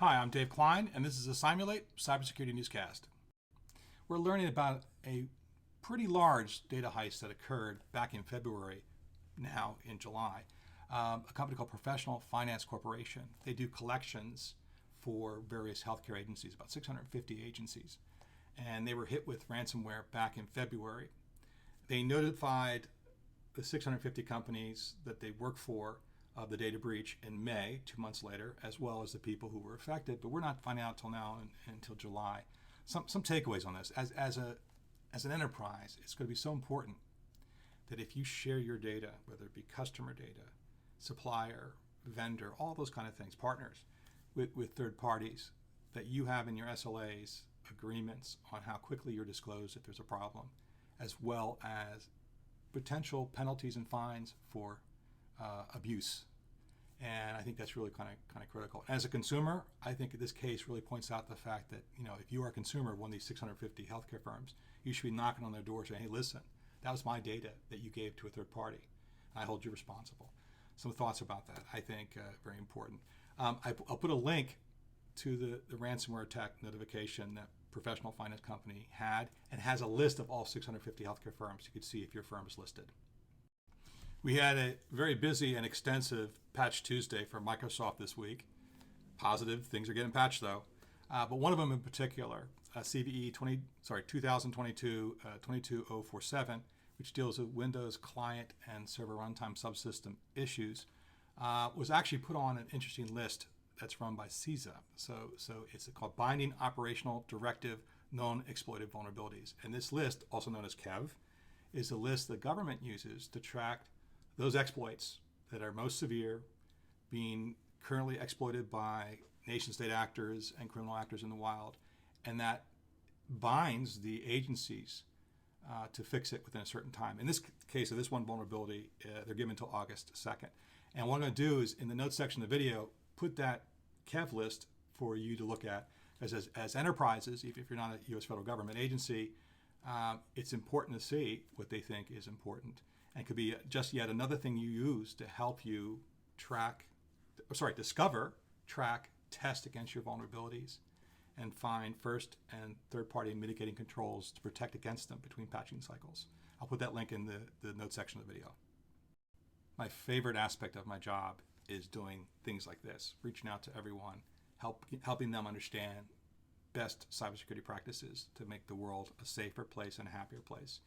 Hi, I'm Dave Klein, and this is the Cymulate Cybersecurity Newscast. We're learning about a pretty large data heist that occurred back in February, now in July. A company called Professional Finance Corporation. They do collections for various healthcare agencies, about 650 agencies. And they were hit with ransomware back in February. They notified the 650 companies that they work for of the data breach in May, 2 months later, as well as the people who were affected. But we're not finding out until now, until July. Some takeaways on this. As an enterprise, it's going to be so important that if you share your data, whether it be customer data, supplier, vendor, all those kind of things, partners, with third parties, that you have in your SLAs agreements on how quickly you're disclosed if there's a problem, as well as potential penalties and fines for abuse. And I think that's really kind of critical. As a consumer, I think this case really points out the fact that, if you are a consumer of one of these 650 healthcare firms, you should be knocking on their door saying, hey, listen, that was my data that you gave to a third party. I hold you responsible. Some thoughts about that, I think, very important. I'll put a link to the ransomware attack notification that Professional Finance Company had, and has a list of all 650 healthcare firms. You can see if your firm is listed. We had a very busy and extensive Patch Tuesday for Microsoft this week. Positive, things are getting patched though. But one of them in particular, CVE 2022-22047, which deals with Windows client and server runtime subsystem issues, was actually put on an interesting list that's run by CISA. So it's called Binding Operational Directive Known Exploited Vulnerabilities. And this list, also known as KEV, is a list the government uses to track those exploits that are most severe, being currently exploited by nation-state actors and criminal actors in the wild, and that binds the agencies to fix it within a certain time. In this case of this one vulnerability, they're given until August 2nd. And what I'm going to do is, in the notes section of the video, put that KEV list for you to look at. As enterprises, if you're not a U.S. federal government agency, it's important to see what they think is important. And could be just yet another thing you use to help you discover, track, test against your vulnerabilities, and find first and third party mitigating controls to protect against them between patching cycles. I'll put that link in the notes section of the video. My favorite aspect of my job is doing things like this, reaching out to everyone, helping them understand best cybersecurity practices to make the world a safer place and a happier place.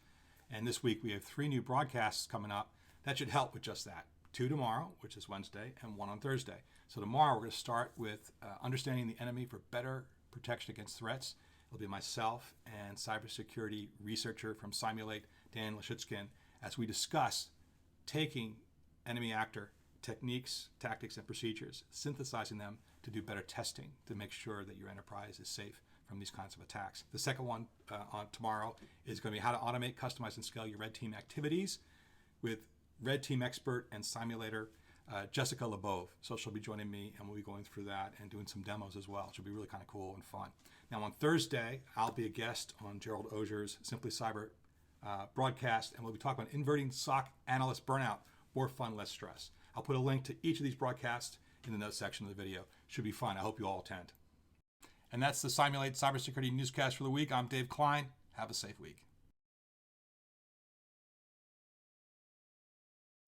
And this week we have 3 new broadcasts coming up that should help with just that. 2 tomorrow, which is Wednesday, and 1 on Thursday. So tomorrow we're going to start with understanding the enemy for better protection against threats. It'll be myself and cybersecurity researcher from Cymulate, Dan Lashitskin, as we discuss taking enemy actor techniques, tactics, and procedures, synthesizing them to do better testing to make sure that your enterprise is safe from these kinds of attacks. The second one on tomorrow is going to be how to automate, customize, and scale your red team activities with red team expert and simulator Jessica LeBove. So she'll be joining me, and we'll be going through that and doing some demos as well. It should be really kind of cool and fun. Now on Thursday, I'll be a guest on Gerald Ozier's Simply Cyber broadcast, and we'll be talking about inverting SOC analyst burnout, more fun, less stress. I'll put a link to each of these broadcasts in the notes section of the video. Should be fun. I hope you all attend. And that's the Cymulate Cybersecurity Newscast for the week. I'm Dave Klein. Have a safe week.